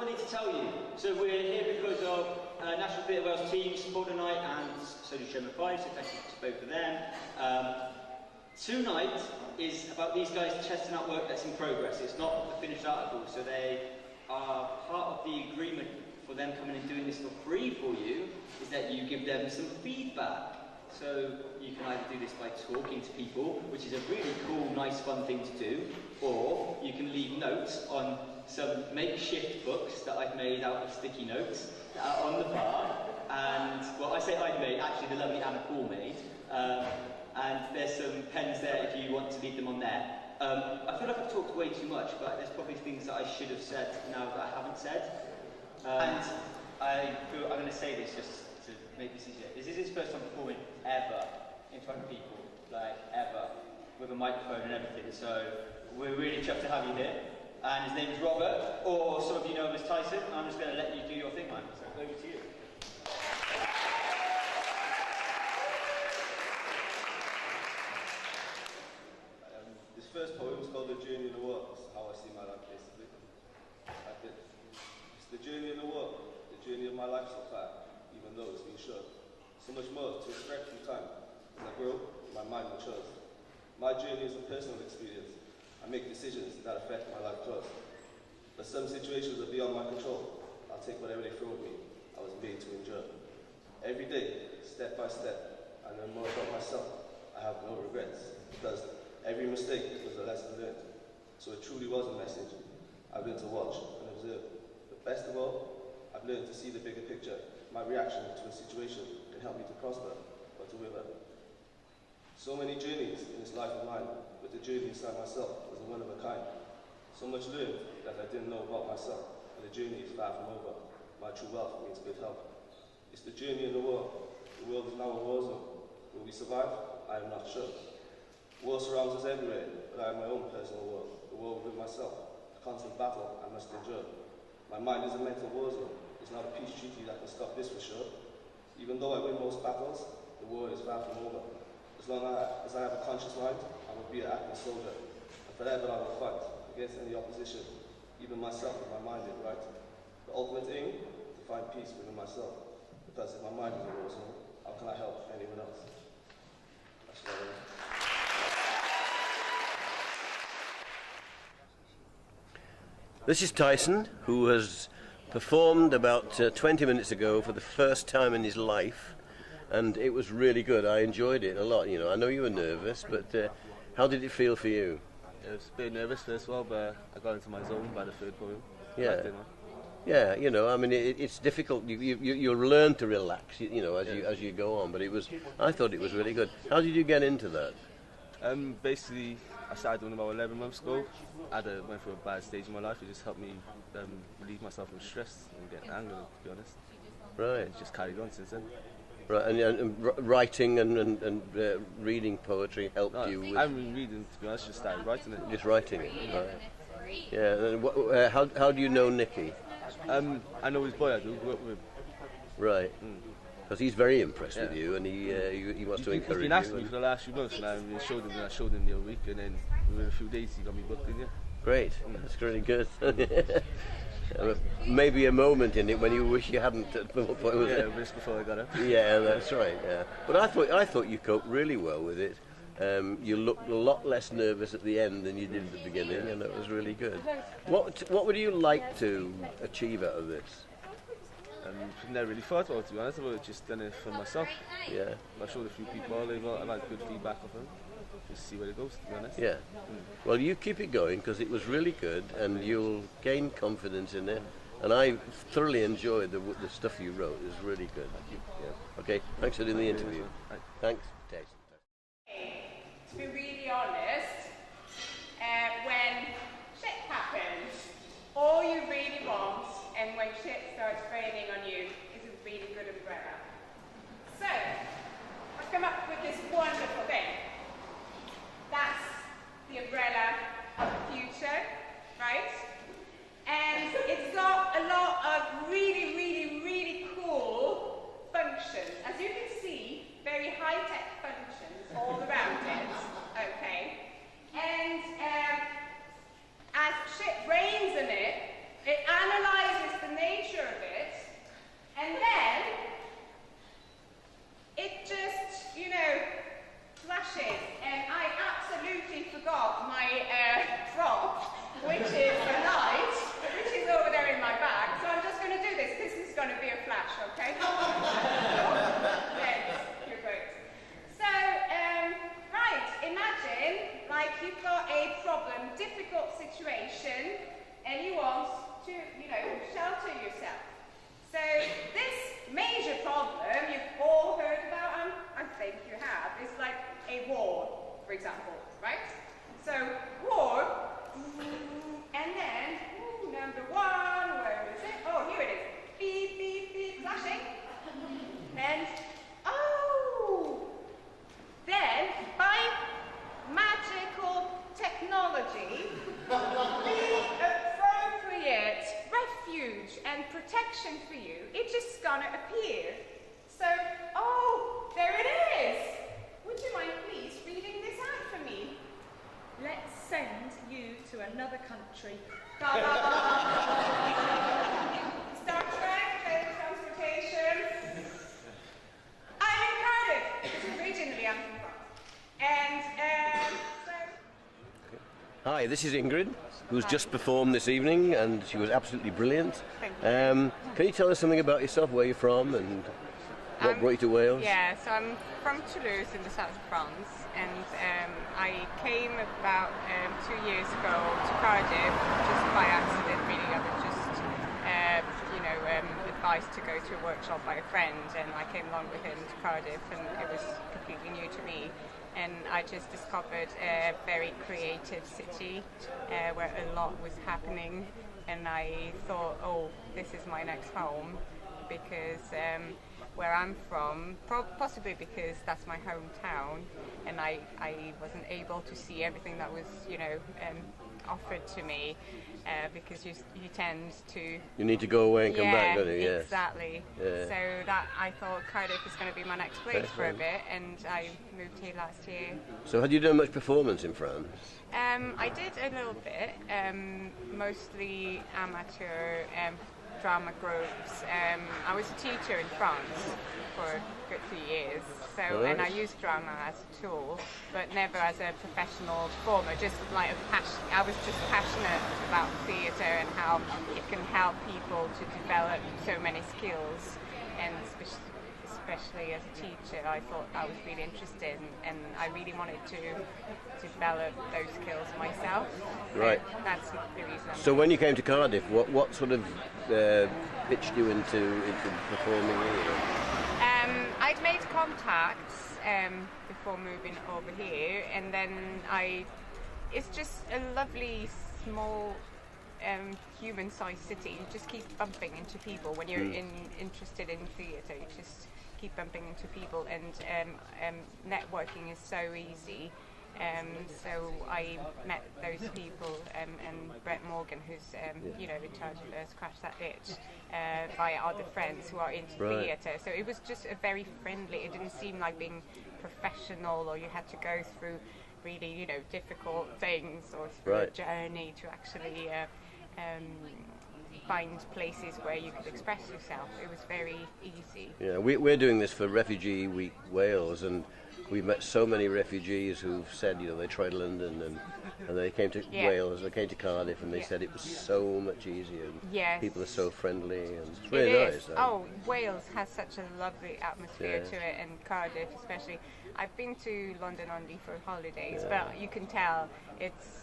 I need to tell you. So we're here because of National Theatre Wales team supporter night, and so do Sherman 5, so thank you to both of them. Tonight is about these guys testing out work that's in progress. It's not the finished article, so they are part of the agreement for them coming and doing this for free for you, is that you give them some feedback. So you can either do this by talking to people, which is a really cool, nice, fun thing to do, or you can leave notes on some makeshift books that I've made out of sticky notes that are on the bar. And, well, I say I've made, actually the lovely Anna Paul made. And there's some pens there if you want to leave them on there. I feel like I've talked way too much, but there's probably things that I should have said now that I haven't said. And I feel I'm going to say this just to make this easier. This is his first time performing ever in front of people, like ever, with a microphone and everything. So we're really chuffed to have you here. And his name is Robert, or some of you know him as Tyson. I'm just going to let you do your thing, man. So over to you. This first poem is called The Journey of the World. It's how I see my life, basically. It's the journey of the world, the journey of my life so far, even though it's been short. So much more to expect through time. As I grow, my mind matures. My journey is a personal experience. I make decisions that affect my life close. But some situations are beyond my control. I'll take whatever they throw at me. I was made to endure. Every day, step by step, I learn more about myself. I have no regrets, because every mistake was a lesson learned. So it truly was a message. I've learned to watch and observe. But best of all, I've learned to see the bigger picture. My reaction to a situation can help me to prosper or to wither. So many journeys in this life of mine, but the journey inside myself was a one of a kind. So much learned that I didn't know about myself, and the journey is far from over. My true wealth means good health. It's the journey in the world. The world is now a war zone. Will we survive? I am not sure. War surrounds us everywhere, but I have my own personal war, the war within myself, a constant battle I must endure. My mind is a mental war zone. It's not a peace treaty that can stop this for sure. Even though I win most battles, the war is far from over. As long as I have a conscious mind, I will be an active soldier. And forever I will fight against any opposition, even myself if my mind is right. The ultimate aim, to find peace within myself. Because if my mind is a war zone, how can I help anyone else? That's what I want. This is Tyson, who has performed about 20 minutes ago for the first time in his life, and it was really good. I enjoyed it a lot. You know, I know you were nervous, but how did it feel for you? I was a bit nervous first of all, but I got into my zone by the third poem. Yeah, you know, I mean, it's difficult. You'll learn to relax, you know, as you go on. But I thought it was really good. How did you get into that? Basically, I started doing about 11 months ago. I went through a bad stage in my life. It just helped me relieve myself from stress and get anger, to be honest. Right. And just carried on since then. Right, and writing and reading poetry helped you with... I haven't been reading, to be honest, just started writing it. Just writing it, right. Yeah, and how do you know Nikki? I know his boy, I do, grew up with him. Right. Because he's very impressed with you, and he wants to encourage you. He's been asking me for the last few months, and I showed him the other week, and then within a few days he got me booked in here. Great, that's really good. Maybe a moment in it when you wish you hadn't. Just before I got it. Yeah, that's right. Yeah, but I thought you coped really well with it. You looked a lot less nervous at the end than you did at the beginning, and that was really good. What would you like to achieve out of this? I've never really thought about it, to be honest. I've just done it for myself. Yeah. I showed a few people, I've had good feedback of them. Just see where it goes, to be honest. Yeah. Well, you keep it going, because it was really good, and you'll gain confidence in it. And I thoroughly enjoyed the stuff you wrote. It was really good. Thank you. Yeah. Okay, thanks for doing the interview. Thanks, Jason. To be really honest, when shit happens, all you really want, and when shit starts raining on you, is a really good umbrella. So, I've come up with this wonderful thing. That's the umbrella of the future, right? And it's got a lot of really, really, really cool functions. As you can see, very high-tech functions all around it. isolation and you want to, shelter yourself. So this major problem you've all heard about, I think you have, is like a war, for example, right? So war, and then, number one, where is it? Oh, here it is. Beep, beep, beep, flashing. And, then, by magical technology, the appropriate refuge and protection for you, it's just gonna appear. So, there it is. Would you mind please reading this out for me? Let's send you to another country. Star Trek, transportation. I'm in Cardiff. Originally, I'm from France. And so. Hi, this is Ingrid, who's just performed this evening, and she was absolutely brilliant. Thank you. Can you tell us something about yourself, where you're from, and what brought you to Wales? Yeah, so I'm from Toulouse in the south of France, and I came about 2 years ago to Cardiff just by accident. Really, I was just advised to go to a workshop by a friend, and I came along with him to Cardiff, and it was completely new to me. And I just discovered a very creative city where a lot was happening, and I thought, this is my next home, because where I'm from, possibly because that's my hometown, and I wasn't able to see everything that was, offered to me, because you tend to... You need to go away and come back, don't you? Yeah, Yes. exactly. Yeah. So that I thought Cardiff is going to be my next place for a bit, and I moved here last year. So had you done much performance in France? I did a little bit, mostly amateur drama groups. I was a teacher in France for a good few years, and I used drama as a tool, but never as a professional performer, just like a passion. I was just passionate about theatre and how it can help people to develop so many skills, and especially as a teacher, I thought I was really interested, and I really wanted to develop those skills myself. Right. So that's the reason. So when you came to Cardiff, what sort of pitched you into performing here? I'd made contacts before moving over here, and then it's just a lovely small human-sized city. You just keep bumping into people when you're interested in theatre. You just keep bumping into people, and networking is so easy. So I met those people, and Brett Morgan, who's in charge of Scratch That Itch, via other friends who are into theatre. So it was just a very friendly. It didn't seem like being professional, or you had to go through really difficult things, or through a journey to actually find places where you could express yourself. It was very easy. Yeah, we're doing this for Refugee Week Wales, and we've met so many refugees who've said, they tried London and they came to Wales, they came to Cardiff, and they said it was so much easier. Yes. People are so friendly, and it's really nice. Wales has such a lovely atmosphere to it, and Cardiff especially. I've been to London only for holidays, but you can tell it's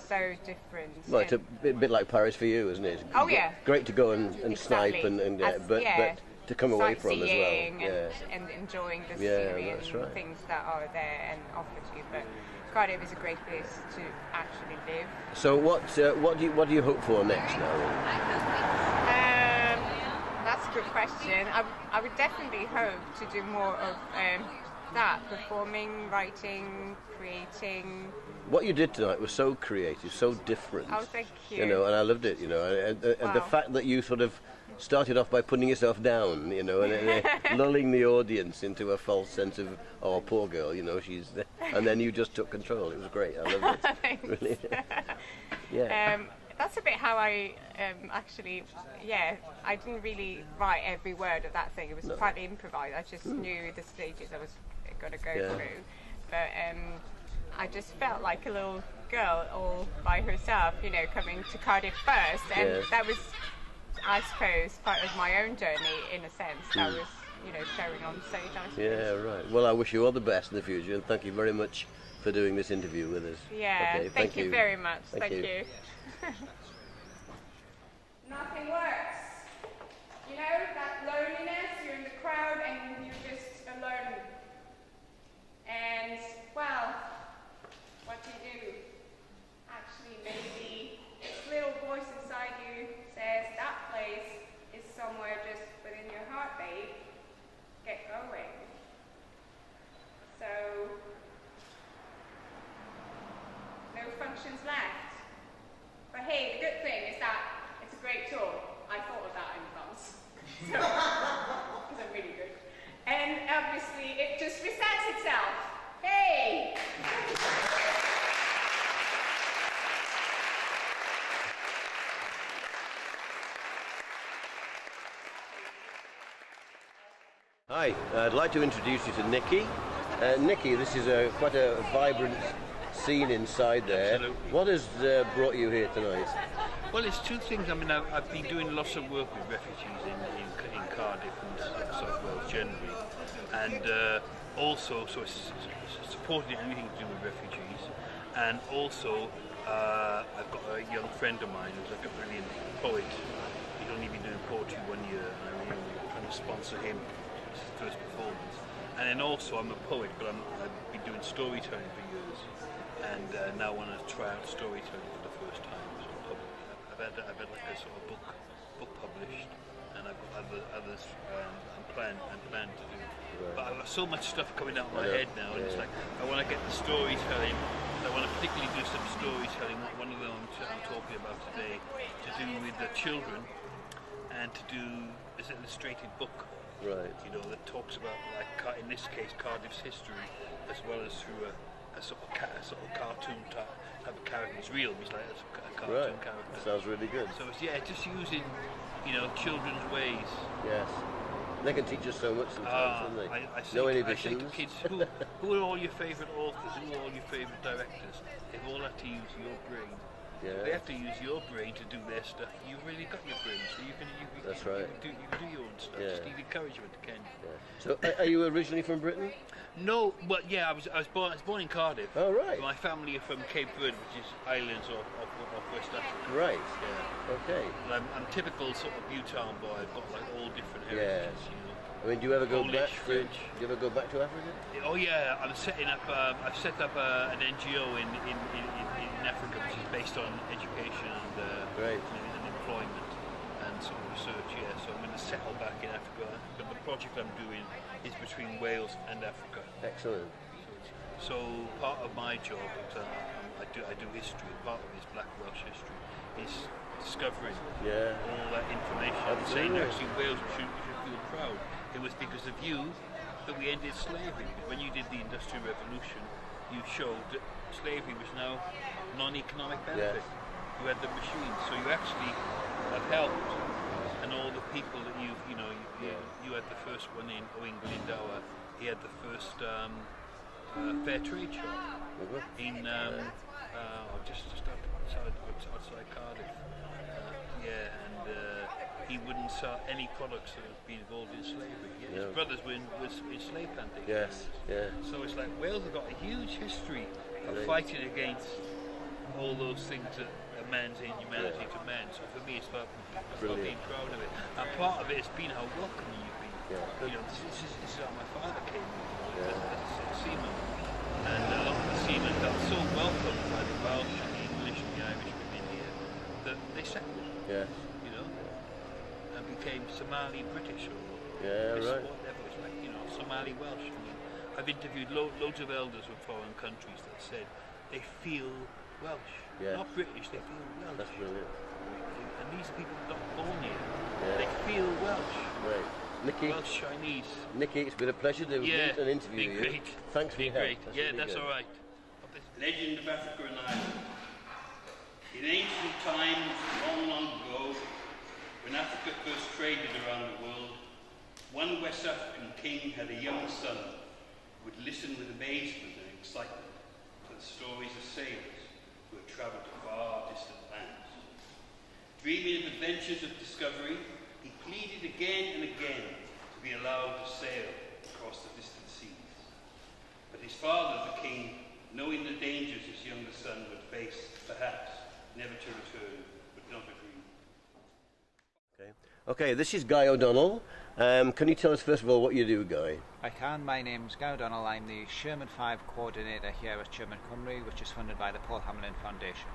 so different. Well, it's a bit like Paris for you, isn't it? It's great to go and exactly. snipe, but to come away from as well. And enjoying the scenery and things that are there and offered to you. But Cardiff is a great place to actually live. So what do you hope for next now? That's a good question. I would definitely hope to do more of that, performing, writing, creating. What you did tonight was so creative, so different. Oh, thank you. And I loved it. And the fact that you sort of started off by putting yourself down, and lulling the audience into a false sense of, oh, poor girl, she's there. And then you just took control. It was great. I loved it. Thanks. Really. Yeah. That's a bit how I actually, I didn't really write every word of that thing. It was partly improvised. I just knew the stages I was going to go through. But I just felt like a little girl all by herself, coming to Cardiff first. And that was, I suppose, part of my own journey, in a sense. That was, showing on stage, I suppose. Yeah, right. Well, I wish you all the best in the future, and thank you very much for doing this interview with us. Yeah, okay, thank you very much. Thank you. Nothing works. You know, that loneliness, you're in the crowd and you're just alone. And, well, what do? Actually, maybe this little voice inside you says that place is somewhere just within your heart, babe. Get going. So, no functions left. But hey, the good thing is that it's a great tour. I thought of that in advance. So, because I'm really good. And obviously, it just resets itself. Hey! Hi, I'd like to introduce you to Nikki. Nikki, this is quite a vibrant scene inside there. Absolutely. What has brought you here tonight? Well, it's two things. I mean, I've been doing lots of work with refugees in Cardiff and South Wales generally, and also it's supporting anything to do with refugees, and also I've got a young friend of mine who's like a brilliant poet. He's only been doing poetry 1 year, and I'm really trying to sponsor him. It's his first performance. And then also I'm a poet, but I've been doing storytelling for years, and now I want to try out storytelling for the first time. So I've had like a sort of book published, and I've got others I'm planning to do. Right. But I've got so much stuff coming out of my head now, and it's like I want to get the storytelling. I want to particularly do some storytelling. One of them I'm talking about today to do with the children, and to do this illustrated book. Right. You know, that talks about, like, in this case, Cardiff's history, as well as through a sort of cartoon type of character. It's real, it's like a cartoon character. Sounds really good. So it's, just using, children's ways. Yes. They can teach us so much sometimes, don't they? I say No to inhibitions. kids, who are all your favourite authors? Who are all your favourite directors? They've all had to use your brain. Yeah. They have to use your brain to do their stuff. You've really got your brain, so you can That's right. you can do your own stuff. Yeah. Just need encouragement, can you? Yeah. So, are you originally from Britain? No, but yeah, I was born in Cardiff. Oh, right. My family are from Cape Verde, which is islands off West Africa. Right. Yeah. Okay. But I'm typical sort of Bhutan boy. I've got like all different heritages, Yes. you know. I mean, do you ever go Polish, back to? French. Do you ever go back to Africa? Oh yeah, I've set up an NGO in Africa, which is based on education Great. and employment and sort of research. Yeah, so I'm going to settle back in Africa. But the project I'm doing is between Wales and Africa. Excellent. So part of my job, I do history. Part of it is Black Welsh history. Is discovering all that information. And saying actually Wales should feel proud. It was because of you that we ended slavery. When you did the Industrial Revolution, you showed that slavery was now non-economic benefit. Yes. You had the machines, so you actually have helped. And all the people that you had the first one in Owen. He had the first fair trade shop in just outside Cardiff. He wouldn't sell any products that had been involved in slavery. His brothers were in slave plantations. Yes. Yeah. So it's like Wales have got a huge history of fighting against all those things that a man's inhumanity to man. So for me, it's about being proud of it. And part of it has been how welcoming you've been. Yeah. This is how my father came as a seaman. And a lot of the seamen felt so welcomed by the Welsh and the English and the Irish women here that they settled. Yes. And became Somali British or right. whatever. It's like, Somali Welsh. I mean, I've interviewed loads of elders from foreign countries that said they feel Welsh. Yeah. Not British, they feel Welsh. That's brilliant. And these are people not born here. Yeah. They feel Welsh. Great. Nikki, Welsh Chinese. Nikki, it's been a pleasure to meet and interview you. Great. Thanks for your help. Great. That's all right. Legend of Africa and Ireland. In ancient times, long ago, when Africa first traded around the world, one West African king had a young son who would listen with amazement and excitement to the stories of sailors who had travelled to far distant lands. Dreaming of adventures of discovery, he pleaded again and again to be allowed to sail across the distant seas. But his father, the king, knowing the dangers his younger son would face, perhaps, never to return, but not agree. Okay, this is Guy O'Donnell. Can you tell us first of all what you do, Guy? I can. My name's Guy O'Donnell. I'm the Sherman 5 coordinator here at Sherman Cymru, which is funded by the Paul Hamlin Foundation.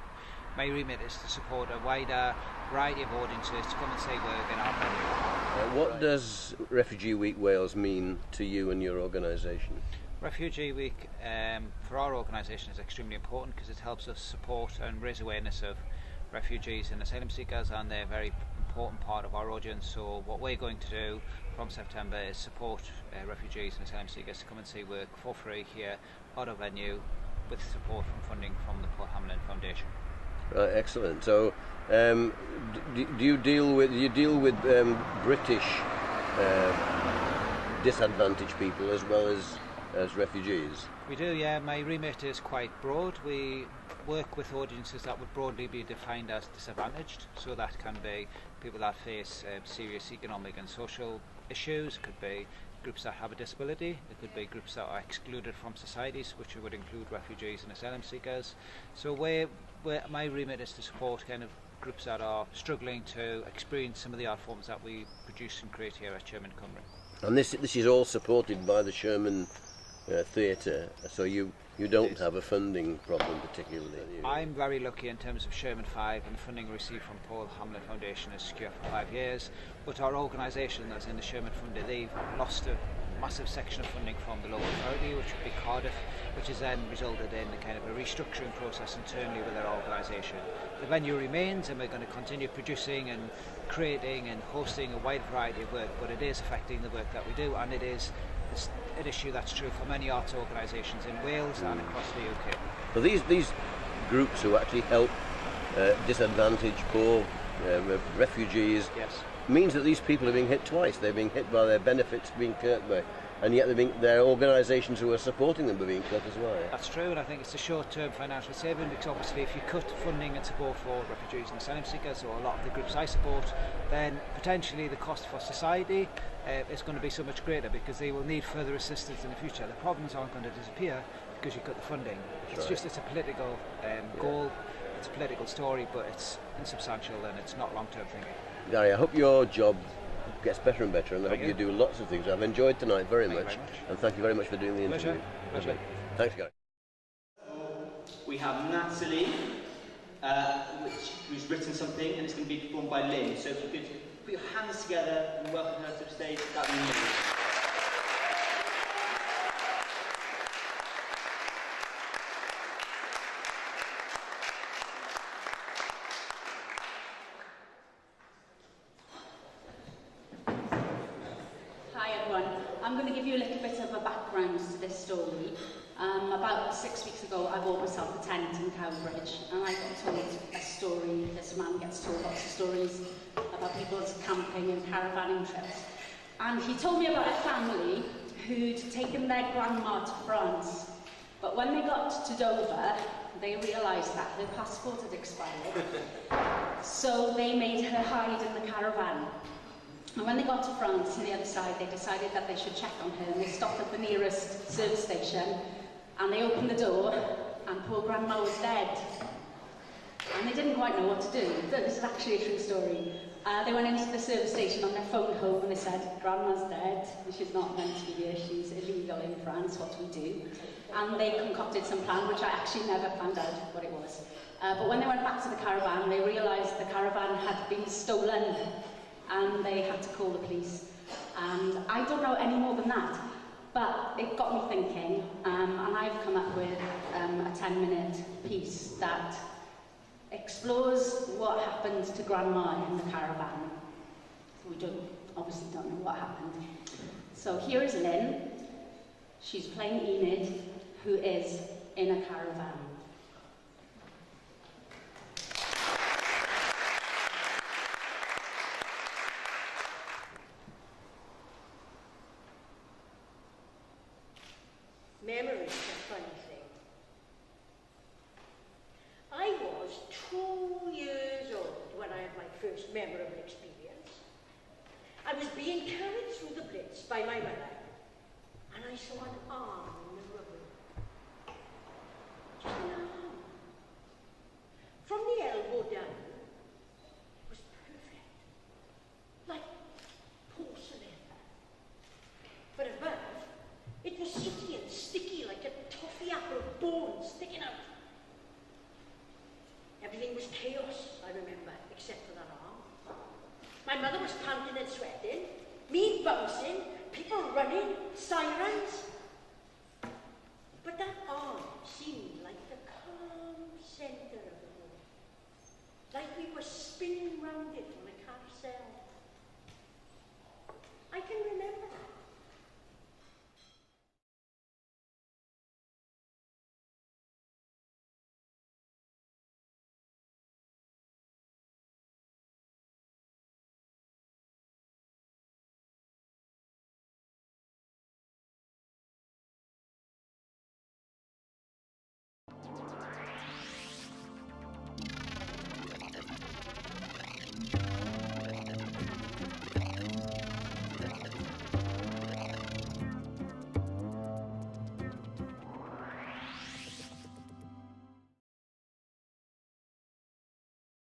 My remit is to support a wider variety of audiences to come and see work in our venue. What does Refugee Week Wales mean to you and your organisation? Refugee Week for our organisation is extremely important because it helps us support and raise awareness of refugees and asylum seekers, and they're a very important part of our audience. So what we're going to do from September is support refugees and asylum seekers to come and see work for free here at our venue with support from funding from the Paul Hamlin Foundation. Right, excellent. So, do you deal with British disadvantaged people as well as refugees? We do, yeah. My remit is quite broad. We work with audiences that would broadly be defined as disadvantaged. So that can be people that face serious economic and social issues. It could be groups that have a disability. It could be groups that are excluded from societies, which would include refugees and asylum seekers. So my remit is to support kind of groups that are struggling to experience some of the art forms that we produce and create here at Sherman Cymru. And this is all supported by the Sherman Theatre, so you don't have a funding problem particularly. I'm very lucky in terms of Sherman 5, and the funding received from Paul Hamlin Foundation is secure for 5 years, but our organisation that's in the Sherman Fund, they've lost a massive section of funding from the local authority, which would be Cardiff, which has then resulted in a kind of a restructuring process internally with our organisation. The venue remains, and we're going to continue producing and creating and hosting a wide variety of work, but it is affecting the work that we do, and it is an issue that's true for many arts organisations in Wales and across the UK. So these groups who actually help disadvantaged, poor refugees, yes, means that these people are being hit twice. They're being hit by their benefits being cut by, and yet their organisations who are supporting them are being cut as well. That's true, and I think it's a short-term financial saving, because obviously if you cut funding and support for refugees and asylum seekers, or a lot of the groups I support, then potentially the cost for society is going to be so much greater, because they will need further assistance in the future. The problems aren't going to disappear because you cut the funding. It's a political goal, it's a political story, but it's insubstantial and it's not long-term thinking. Gary, I hope your job gets better and better, and I hope you do lots of things. I've enjoyed tonight very much, and thank you very much for doing the interview. Pleasure. Thanks, Gary. We have Natalie, who's written something, and it's going to be performed by Lynn. So if you could put your hands together and welcome her to the stage, that would be amazing. I'm going to give you a little bit of a background to this story. About 6 weeks ago, I bought myself a tent in Cowbridge, and I got told a story. This man gets told lots of stories about people's camping and caravanning trips. And he told me about a family who'd taken their grandma to France, but when they got to Dover, they realised that her passport had expired, so they made her hide in the caravan. And when they got to France, on the other side, they decided that they should check on her, and they stopped at the nearest service station, and they opened the door, and poor Grandma was dead. And they didn't quite know what to do. This is actually a true story. They went into the service station on their phone home, and they said, Grandma's dead, she's not meant to be here, she's illegal in France, what do we do? And they concocted some plan, which I actually never found out what it was. But when they went back to the caravan, they realised the caravan had been stolen, and they had to call the police. And I don't know any more than that, but it got me thinking, and I've come up with a 10-minute piece that explores what happened to Grandma in the caravan. We obviously don't know what happened. So here is Lynn. She's playing Enid, who is in a caravan. Memory's a funny thing. I was 2 years old when I had my first memorable experience. I was being carried through the Blitz by my mother, and I saw an arm in the rubble. Just an arm. From the elbow My mother was panting and sweating, me bouncing, people running, sirens. But that arm seemed like the calm centre of the world. Like we were spinning round it